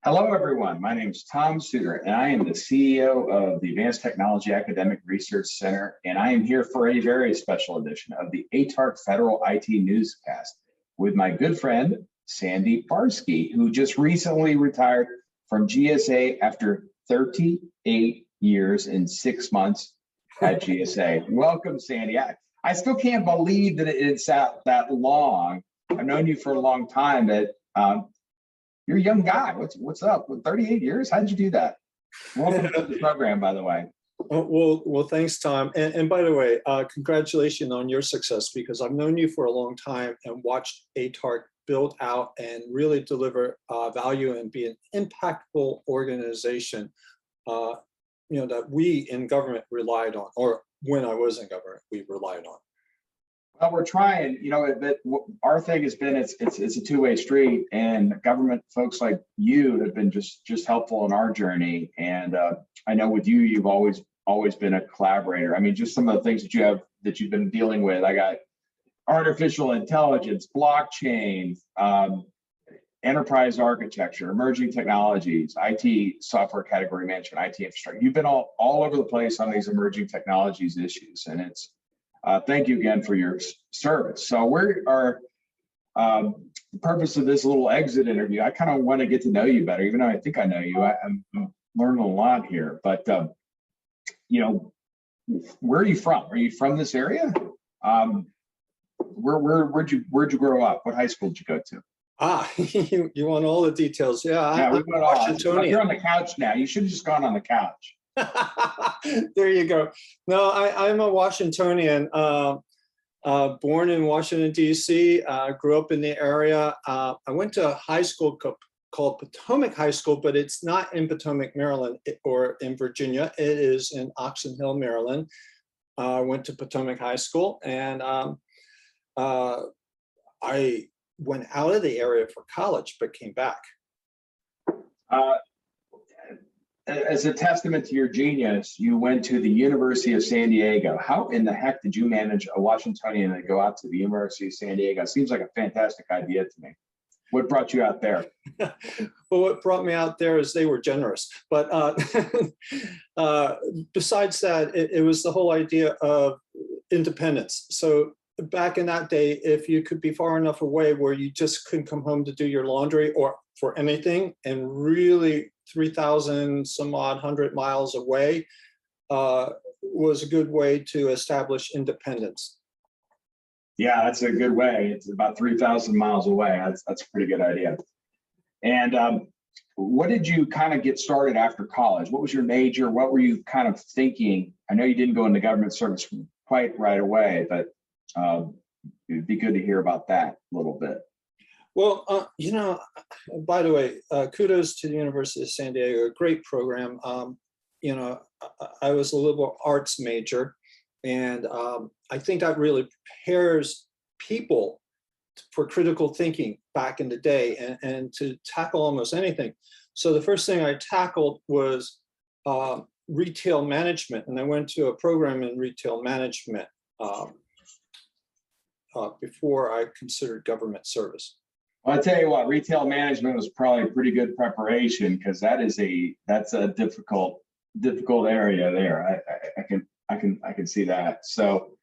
Hello, everyone. My name is Tom Suder, and I am the CEO of the Advanced Technology Academic Research Center, and I am here for a very special edition of the ATARC Federal IT Newscast with my good friend, Sandy Barsky, who just recently retired from GSA after 38 years and 6 months at GSA. Welcome, Sandy. I still can't believe that it's that long. I've known you for a long time, but you're a young guy. What's up? With 38 years, how'd you do that? Welcome to the program, by the way. Well, thanks, Tom. And by the way, congratulations on your success, because I've known you for a long time and watched ATARC build out and really deliver value and be an impactful organization, that we in government relied on, or when I was in government, we relied on. Well, we're trying, but our thing has been it's a two-way street, and government folks like you have been just helpful in our journey. And I know with you, you've always been a collaborator. I mean, just some of the things that you've been dealing with. I got artificial intelligence, blockchain, enterprise architecture, emerging technologies, IT software category management, IT infrastructure. You've been all over the place on these emerging technologies issues, and it's thank you again for your service. So the purpose of this little exit interview, I kind of want to get to know you better, even though I think I know you. I'm learning a lot here, but where are you from? Are you from this area? Where'd you grow up? What high school did you go to? You want all the details? Yeah, we went all. You're on the couch now. You should have just gone on the couch. There you go. No, I'm a Washingtonian, born in Washington, D.C., grew up in the area. I went to a high school called Potomac High School, but it's not in Potomac, Maryland, or in Virginia. It is in Oxon Hill, Maryland. I went to Potomac High School, and I went out of the area for college, but came back. As a testament to your genius, you went to the University of San Diego. How in the heck did you manage a Washingtonian to go out to the University of San Diego? Seems like a fantastic idea to me. What brought you out there? Well, what brought me out there is they were generous. But besides that, it was the whole idea of independence. So back in that day, if you could be far enough away where you just couldn't come home to do your laundry or for anything, and really 3,000 some odd 100 miles away was a good way to establish independence. Yeah, that's a good way. It's about 3,000 miles away. That's a pretty good idea. And what did you kind of get started after college? What was your major? What were you kind of thinking? I know you didn't go into government service quite right away, but it'd be good to hear about that a little bit. Well, by the way, kudos to the University of San Diego, a great program. I was a liberal arts major, and I think that really prepares people for critical thinking back in the day and to tackle almost anything. So the first thing I tackled was retail management, and I went to a program in retail management before I considered government service. Well, I'll tell you what, retail management was probably a pretty good preparation, because that's a difficult area there. I can see that. So,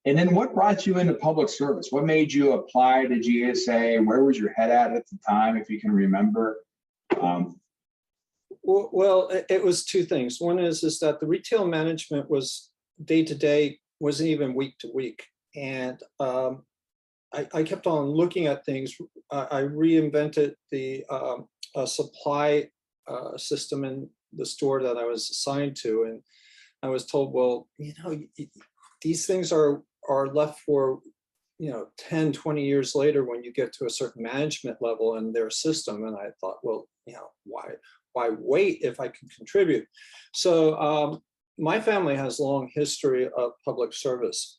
and then what brought you into public service? What made you apply to GSA? Where was your head at the time, if you can remember? Well, it was two things. One is that the retail management was day to day, wasn't even week to week, and I kept on looking at things. I reinvented the supply system in the store that I was assigned to, and I was told, well, these things are left for 10, 20 years later when you get to a certain management level in their system. And I thought, well, why wait if I can contribute? So my family has a long history of public service.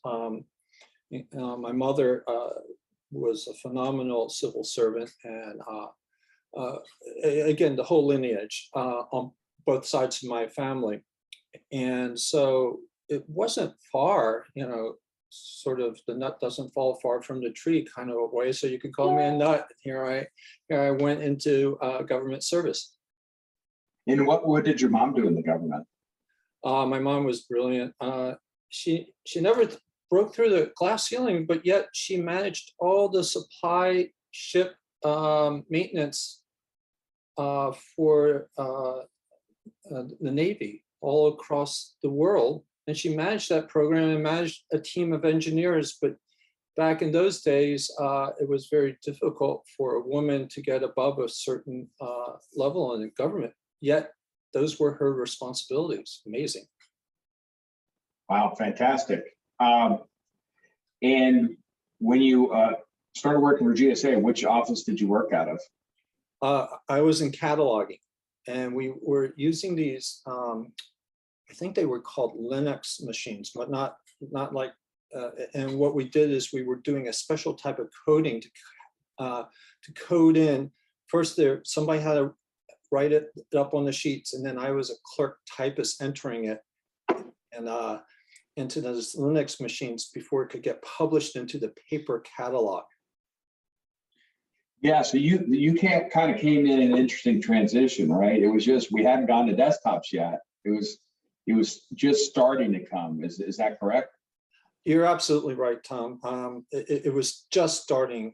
My mother was a phenomenal civil servant, and again, the whole lineage on both sides of my family. And so it wasn't far, sort of the nut doesn't fall far from the tree kind of a way. So you could call me a nut. Here I went into government service. And what did your mom do in the government? My mom was brilliant. She never broke through the glass ceiling, but yet she managed all the supply ship maintenance for the Navy all across the world. And she managed that program and managed a team of engineers. But back in those days, it was very difficult for a woman to get above a certain level in the government. Yet those were her responsibilities. Amazing. Wow, fantastic. And when you started working for GSA, which office did you work out of? I was in cataloging, and we were using these, I think they were called Linux machines, but not like, and what we did is we were doing a special type of coding to code in. First, somebody had to write it up on the sheets, and then I was a clerk typist entering it and into those Linux machines before it could get published into the paper catalog. Yeah, so you kind of came in an interesting transition, right? It was just, we hadn't gone to desktops yet. It was just starting to come. Is that correct? You're absolutely right, Tom. It was just starting,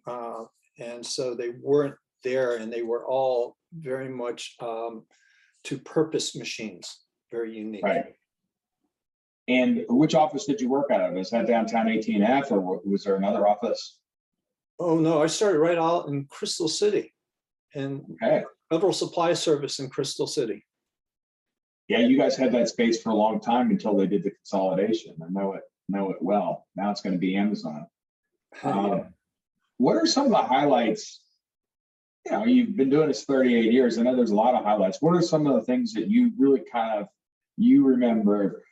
and so they weren't there, and they were all very much to purpose machines, very unique. Right. And which office did you work out of? Is that downtown 18F, or was there another office? Oh no, I started right out in Crystal City, and Federal Supply Service in Crystal City. Yeah, you guys had that space for a long time until they did the consolidation. I know it well. Now it's going to be Amazon. What are some of the highlights? You know, you've been doing this 38 years. I know there's a lot of highlights. What are some of the things that you really you remember?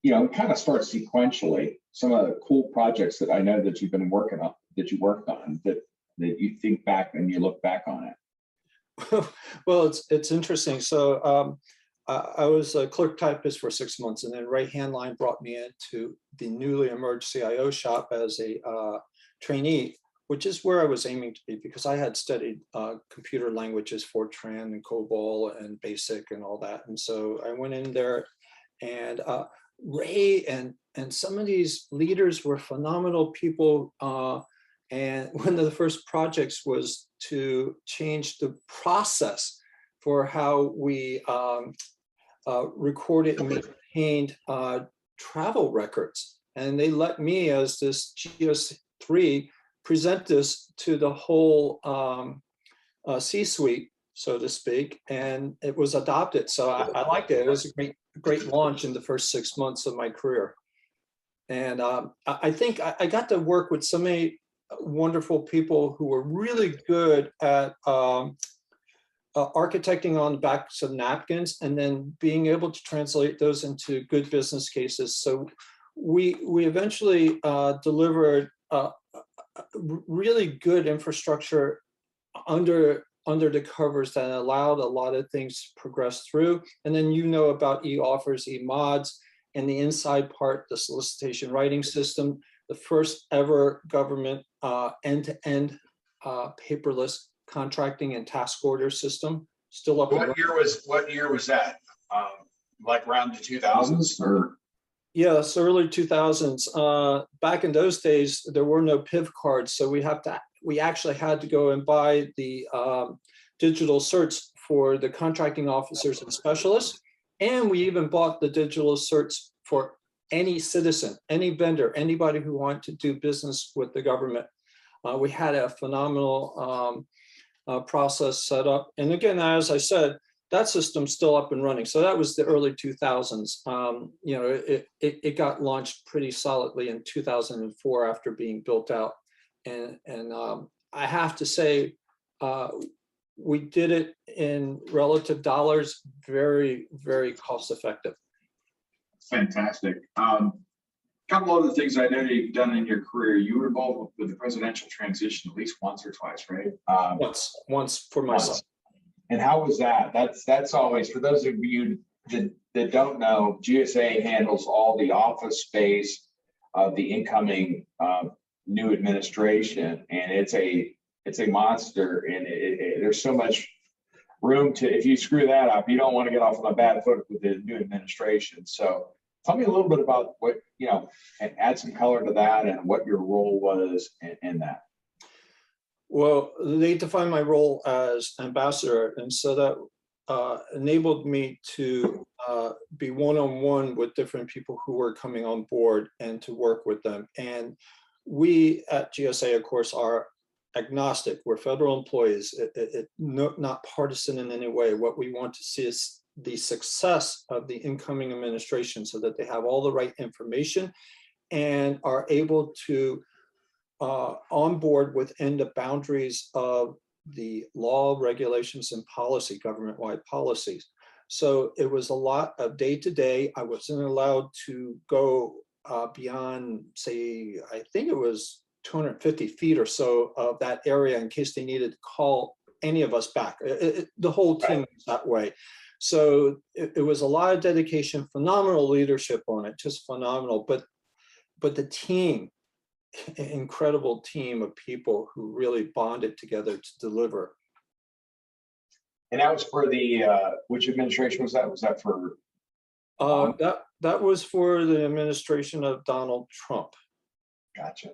You know, kind of start sequentially. Some of the cool projects that I know that you've been working on, that you worked on, that you think back and you look back on it. Well, it's interesting. So I was a clerk typist for 6 months, and then Right Hand Line brought me into the newly emerged CIO shop as a trainee, which is where I was aiming to be, because I had studied computer languages, Fortran and COBOL and BASIC and all that. And so I went in there, and Ray and some of these leaders were phenomenal people. And one of the first projects was to change the process for how we recorded and maintained travel records. And they let me, as this GS3, present this to the whole C-suite, so to speak, and it was adopted. So I liked it. It was a great launch in the first 6 months of my career. And I think I got to work with so many wonderful people who were really good at architecting on the backs of napkins, and then being able to translate those into good business cases. So we eventually delivered really good infrastructure under the covers that allowed a lot of things to progress through. And then you know about e-offers, e-mods, and the inside part, the solicitation writing system, the first ever government end-to-end paperless contracting and task order system, still up. What year was that? Like around the 2000s, or? Yes, early 2000s. Back in those days, there were no PIV cards, so we actually had to go and buy the digital certs for the contracting officers and specialists, and we even bought the digital certs for any citizen, any vendor, anybody who wanted to do business with the government. We had a phenomenal process set up, and again, as I said, that system's still up and running. So that was the early 2000s. You know, it got launched pretty solidly in 2004 after being built out. And I have to say, we did it in relative dollars, very, very cost effective. Fantastic. Couple other things I know you've done in your career. You were involved with the presidential transition at least once or twice, right? Once for myself. Once. And how was that? That's always, for those of you that don't know, GSA handles all the office space of the incoming new administration, and it's a monster, and there's so much room to, if you screw that up, you don't want to get off on a bad foot with the new administration. So tell me a little bit about what, and add some color to that and what your role was in that. Well, they defined my role as ambassador, and so that enabled me to be one-on-one with different people who were coming on board and to work with them. And we at GSA, of course, are agnostic. We're federal employees, not partisan in any way. What we want to see is the success of the incoming administration so that they have all the right information and are able to on board within the boundaries of the law, regulations, and policy, government-wide policies. So it was a lot of day-to-day. I wasn't allowed to go beyond, say, I think it was 250 feet or so of that area in case they needed to call any of us back. The whole team was that way. So it was a lot of dedication, phenomenal leadership on it, just phenomenal. But the team, incredible team of people who really bonded together to deliver. And that was for the, which administration was that? Was that for? That was for the administration of Donald Trump. Gotcha.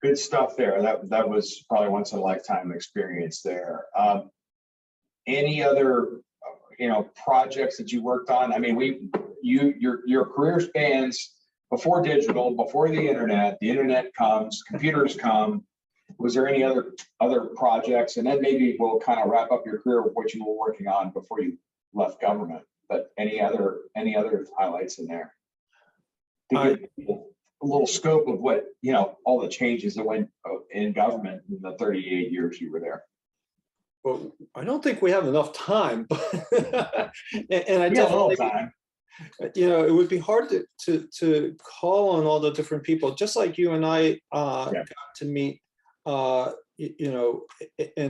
Good stuff there. That was probably once in a lifetime experience there. Any other, projects that you worked on? I mean, your career spans before digital, before the internet comes, computers come. Was there any other projects? And then maybe we'll kind of wrap up your career with what you were working on before you left government. But any other highlights in there? To give a little scope of what, all the changes that went in government in the 38 years you were there. Well, I don't think we have enough time, and I definitely time. It would be hard to call on all the different people, just like you and I got to meet, and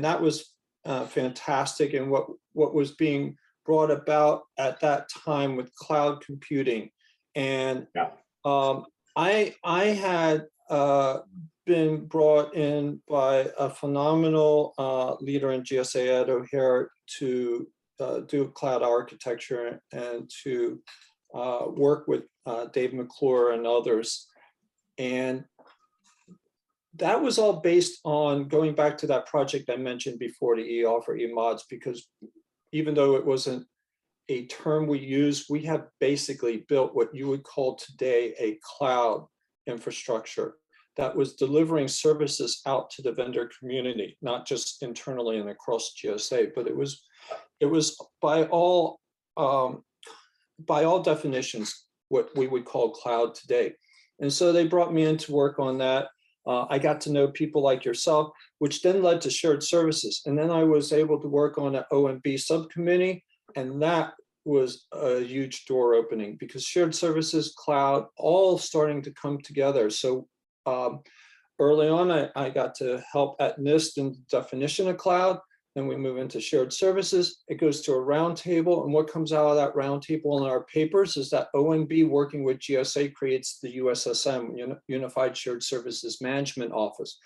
that was fantastic. And what was being brought about at that time with cloud computing, and I had been brought in by a phenomenal leader in GSA at O'Hare to do cloud architecture and to work with Dave McClure and others. And that was all based on going back to that project I mentioned before, the eOffer eMods, because even though it wasn't a term we use, we have basically built what you would call today a cloud infrastructure that was delivering services out to the vendor community, not just internally and across GSA, but it was by all definitions what we would call cloud today. And so they brought me in to work on that. I got to know people like yourself, which then led to shared services. And then I was able to work on an OMB subcommittee, and that was a huge door opening because shared services, cloud, all starting to come together. So early on, I got to help at NIST in the definition of cloud. Then we move into shared services. It goes to a roundtable, and what comes out of that roundtable in our papers is that OMB working with GSA creates the USSM, Unified Shared Services Management Office.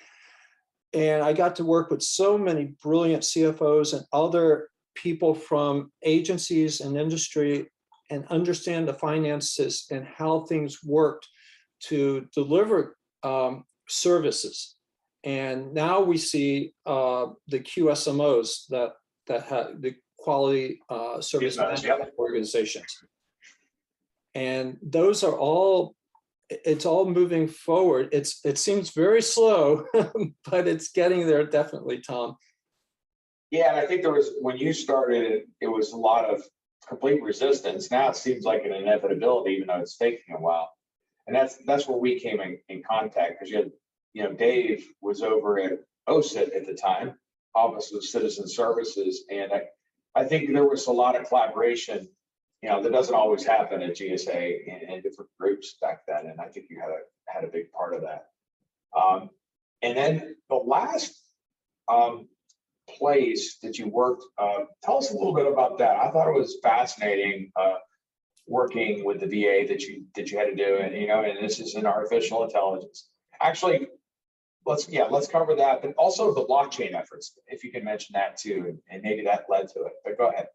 And I got to work with so many brilliant CFOs and other people from agencies and industry and understand the finances and how things worked to deliver services. And now we see the QSMOs that have the quality service management organizations. And those are all, it's all moving forward. It seems very slow, but it's getting there definitely, Tom. Yeah, and I think there was, when you started, it was a lot of complete resistance. Now it seems like an inevitability, even though it's taking a while. And that's where we came in contact, because you had, Dave was over at OSIT at the time, Office of Citizen Services, and I think there was a lot of collaboration, that doesn't always happen at GSA and different groups back then, and I think you had a big part of that. And then the last place that you worked, tell us a little bit about that. I thought it was fascinating working with the VA that you had to do, and and this is in artificial intelligence. Actually, let's cover that, but also the blockchain efforts, if you can mention that too, and maybe that led to it. But go ahead.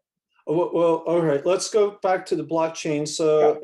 Well, all right, let's go back to the blockchain. So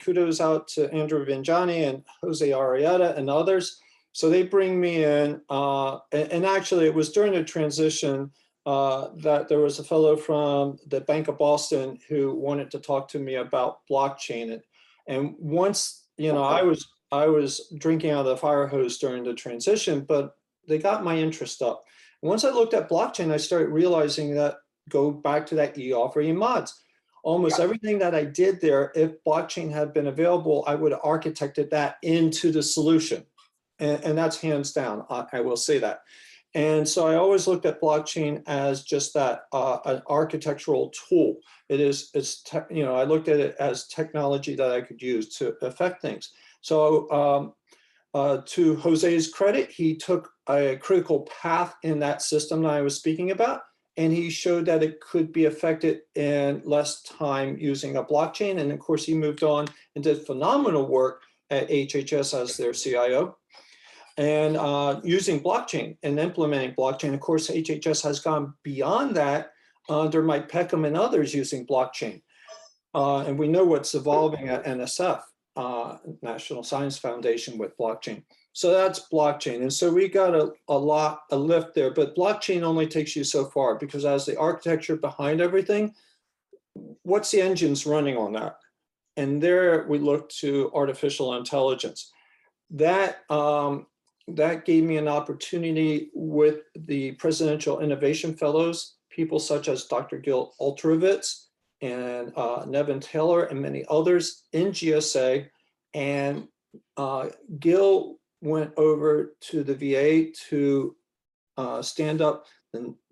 kudos out to Andrew Vinjani and Jose Arrieta and others. So they bring me in, and actually it was during the transition that there was a fellow from the Bank of Boston who wanted to talk to me about blockchain. And once, you know, I was drinking out of the fire hose during the transition, but they got my interest up. Once I looked at blockchain, I started realizing that, go back to that e-offer e-mods. Almost everything that I did there, if blockchain had been available, I would have architected that into the solution. And that's hands down, I will say that. And so I always looked at blockchain as just that, an architectural tool. I looked at it as technology that I could use to affect things. So to Jose's credit, he took a critical path in that system that I was speaking about, and he showed that it could be affected in less time using a blockchain. And of course, he moved on and did phenomenal work at HHS as their CIO. And using blockchain and implementing blockchain. Of course, HHS has gone beyond that under Mike Peckham and others using blockchain. And we know what's evolving at NSF, National Science Foundation, with blockchain. So that's blockchain. And so we got a lift there, but blockchain only takes you so far, because as the architecture behind everything, what's the engines running on that? And there we look to artificial intelligence. That gave me an opportunity with the Presidential Innovation Fellows, people such as Dr. Gil Ultrovitz and Nevin Taylor and many others in GSA. And Gil went over to the VA to stand up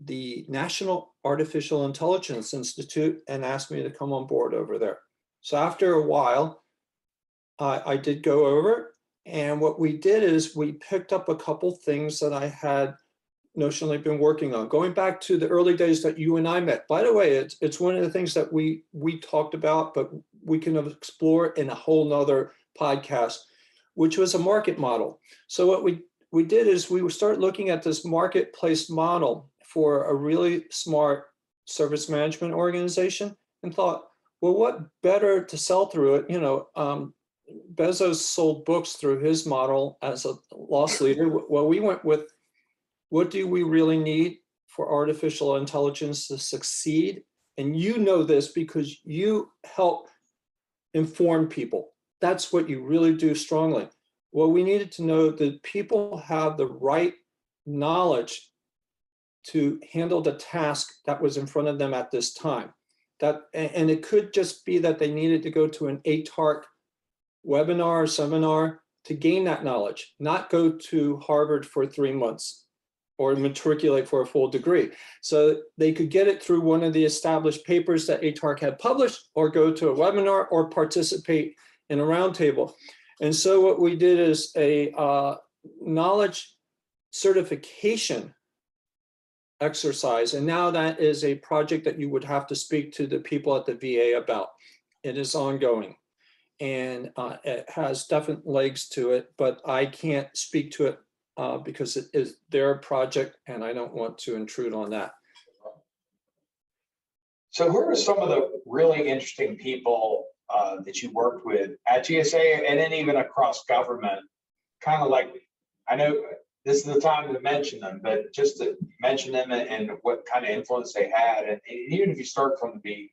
the National Artificial Intelligence Institute and asked me to come on board over there. So after a while, I did go over, and what we did is we picked up a couple things that I had notionally been working on, going back to the early days that you and I met. By the way, it's one of the things that we talked about, but we can explore in a whole nother podcast, which was a market model. So what we did is we started looking at this marketplace model for a really smart service management organization and thought, well, what better to sell through it? You know, Bezos sold books through his model as a loss leader. Well, we went with, what do we really need for artificial intelligence to succeed? And you know this because you help inform people. That's what you really do strongly. Well, we needed to know that people have the right knowledge to handle the task that was in front of them at this time. And it could just be that they needed to go to an ATARC webinar or seminar to gain that knowledge, not go to Harvard for 3 months or matriculate for a full degree. So they could get it through one of the established papers that ATARC had published, or go to a webinar or participate in a roundtable. And so what we did is a knowledge certification exercise. And now that is a project that you would have to speak to the people at the VA about. It is ongoing. And it has definite legs to it, but I can't speak to it because it is their project and I don't want to intrude on that. So who are some of the really interesting people that you worked with at GSA and then even across government? Kind of like, I know this is the time to mention them, but just to mention them and what kind of influence they had. And even if you start from the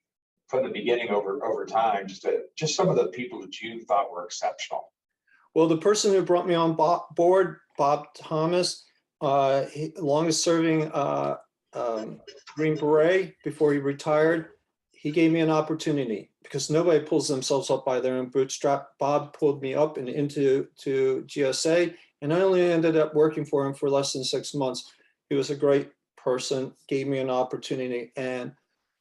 beginning over time, just some of the people that you thought were exceptional. Well, the person who brought me on board, Bob Thomas, longest serving Green Beret before he retired, he gave me an opportunity because nobody pulls themselves up by their own bootstrap. Bob pulled me up and into GSA, and I only ended up working for him for less than 6 months. He was a great person, gave me an opportunity, and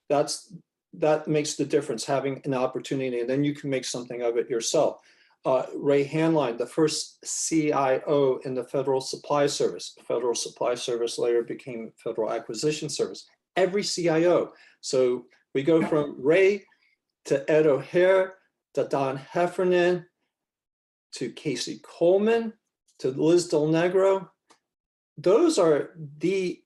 that makes the difference, having an opportunity, and then you can make something of it yourself. Ray Hanline, the first CIO in the Federal Supply Service. Federal Supply Service later became Federal Acquisition Service. Every CIO. So we go from Ray to Ed O'Hare, to Don Heffernan, to Casey Coleman, to Liz Del Negro, those are the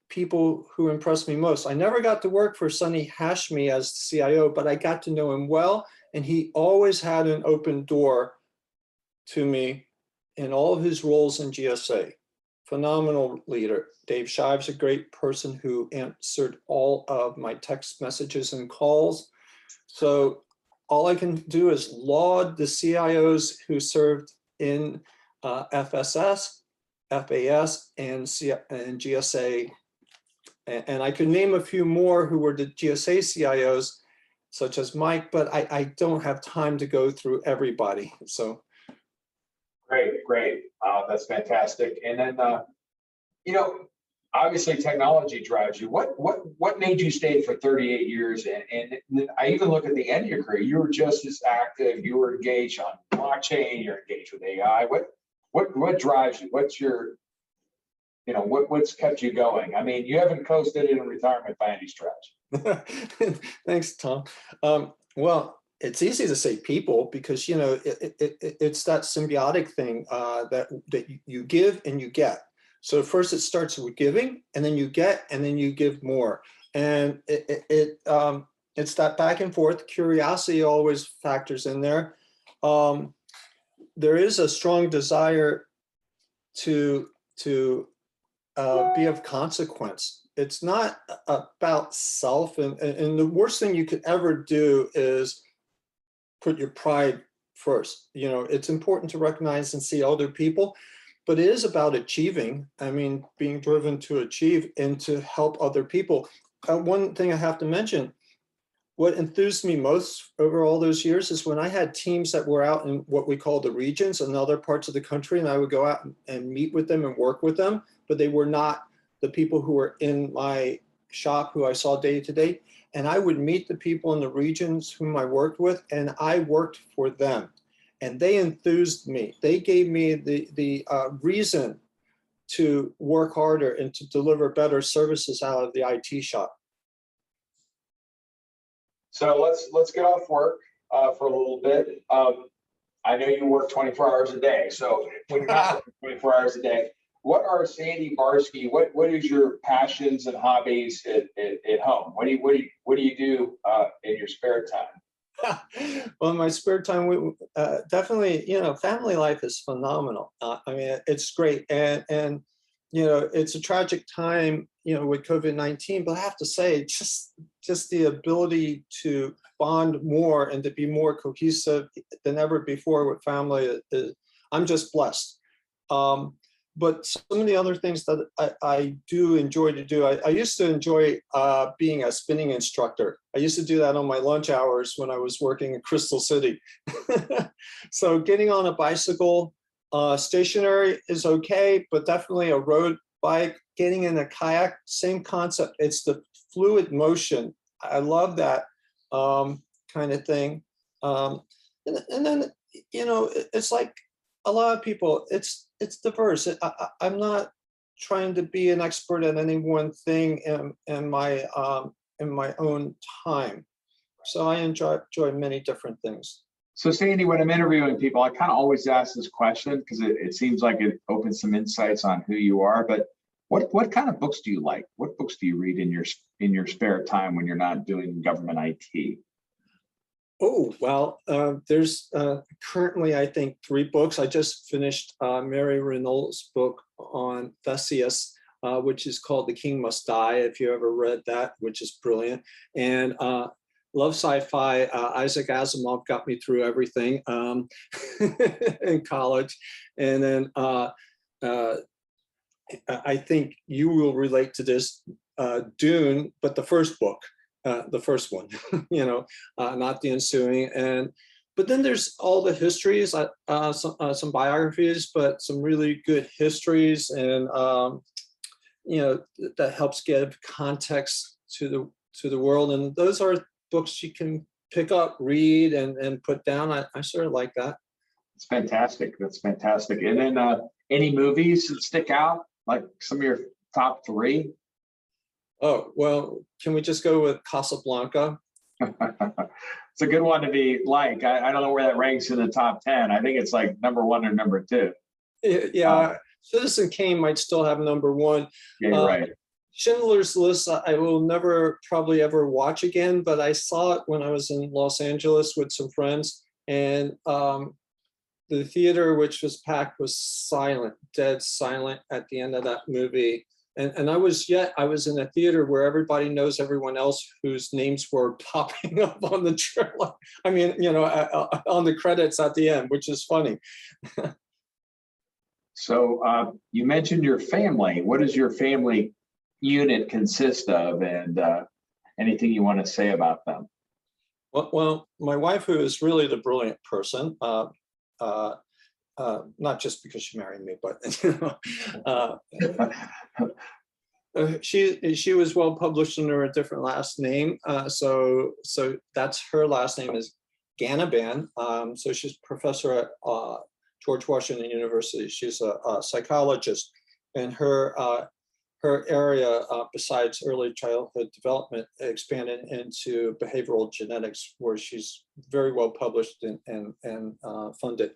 people who impressed me most. I never got to work for Sonny Hashmi as CIO, but I got to know him well, and he always had an open door to me in all of his roles in GSA. Phenomenal leader. Dave Shive's a great person who answered all of my text messages and calls. So all I can do is laud the CIOs who served in FSS, FAS, and GSA. And I could name a few more who were the GSA CIOs, such as Mike, but I don't have time to go through everybody. So. Great. That's fantastic. And then, you know, obviously technology drives you. What made you stay for 38 years? And I even look at the end of your career, you were just as active. You were engaged on blockchain. You're engaged with AI. What drives you? What's your, what's kept you going? I mean, you haven't coasted in retirement by any stretch. Thanks, Tom. Well, it's easy to say people because, it's that symbiotic thing that you give and you get. So first it starts with giving, and then you get, and then you give more. And it's that back and forth. Curiosity always factors in there. There is a strong desire to be of consequence. It's not about self. And the worst thing you could ever do is put your pride first. It's important to recognize and see other people, but it is about achieving. I mean, being driven to achieve and to help other people. One thing I have to mention, what enthused me most over all those years is when I had teams that were out in what we call the regions and other parts of the country, and I would go out and meet with them and work with them, but they were not the people who were in my shop who I saw day to day. And I would meet the people in the regions whom I worked with, and I worked for them. And they enthused me. They gave me the reason to work harder and to deliver better services out of the IT shop. So let's get off work for a little bit. I know you work 24 hours a day. So when you're not working 24 hours a day, what are Sandy Barsky? What is your passions and hobbies at home? What do you do in your spare time? Well, in my spare time, definitely, family life is phenomenal. I mean, it's great, and it's a tragic time, with COVID-19. But I have to say, just the ability to bond more and to be more cohesive than ever before with family, I'm just blessed. But some of the other things that I do enjoy to do, I used to enjoy being a spinning instructor. I used to do that on my lunch hours when I was working in Crystal City. So getting on a bicycle, stationary is okay, but definitely a road bike, getting in a kayak, same concept. It's the fluid motion. I love that kind of thing. And then, it's like a lot of people, it's diverse. I'm not trying to be an expert at any one thing in my own time. So I enjoy many different things. So Sandy, when I'm interviewing people, I kind of always ask this question because it seems like it opens some insights on who you are. But what kind of books do you like? What books do you read in your spare time when you're not doing government IT? Oh, well, there's currently, I think, 3 books. I just finished Mary Renault's book on Theseus, which is called The King Must Die, if you ever read that, which is brilliant. And love sci-fi. Isaac Asimov got me through everything in college. And then I think you will relate to this, Dune, but the first book. The first one, not the ensuing. But then there's all the histories, some biographies, but some really good histories, and that helps give context to the world. And those are books you can pick up, read, and put down. I sort of like that. It's fantastic. That's fantastic. And then any movies that stick out, like some of your top 3? Oh, well, can we just go with Casablanca? It's a good one to be like. I don't know where that ranks in the top 10. I think it's like number 1 or number 2. Yeah, Citizen Kane might still have #1. Yeah, you're right. Schindler's List, I will never probably ever watch again, but I saw it when I was in Los Angeles with some friends, and the theater, which was packed, was silent, dead silent at the end of that movie. And I was in a theater where everybody knows everyone else whose names were popping up on the trailer. I mean, on the credits at the end, which is funny. So you mentioned your family. What does your family unit consist of, and anything you want to say about them? Well, my wife, who is really the brilliant person, not just because she married me, but she was well published under a different last name. So that's her last name is Ganaban. So she's professor at George Washington University. She's a psychologist, and her area, besides early childhood development, expanded into behavioral genetics, where she's very well published and funded.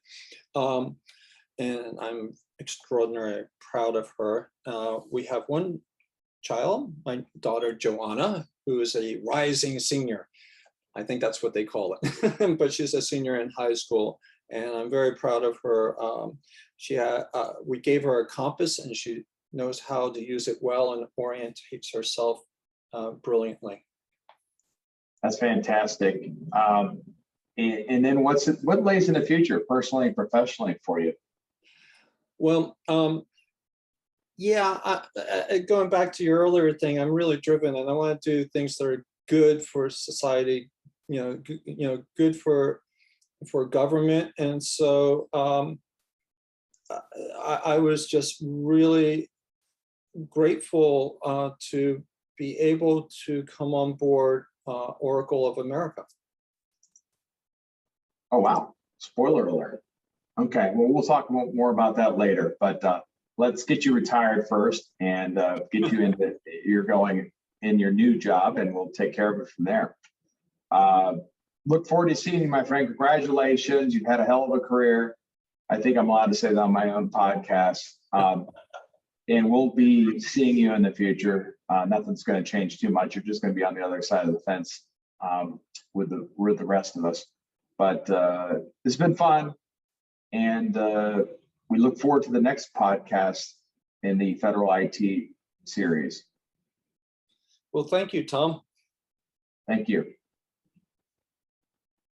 And I'm extraordinarily proud of her. We have one child, my daughter Joanna, who is a rising senior. I think that's what they call it, but she's a senior in high school, and I'm very proud of her. We gave her a compass, and she knows how to use it well and orientates herself brilliantly. That's fantastic. And then what lays in the future, personally and professionally, for you? Well, going back to your earlier thing, I'm really driven, and I want to do things that are good for society, good for government. And so I was just really grateful to be able to come on board Oracle of America. Oh, wow. Spoiler alert. Okay, well, we'll talk more about that later, but let's get you retired first and get you into you're going in your new job, and we'll take care of it from there. Look forward to seeing you, my friend. Congratulations. You've had a hell of a career. I think I'm allowed to say that on my own podcast. And we'll be seeing you in the future. Nothing's going to change too much. You're just going to be on the other side of the fence with the rest of us. But it's been fun. And we look forward to the next podcast in the Federal IT series. Well, thank you, Tom. Thank you.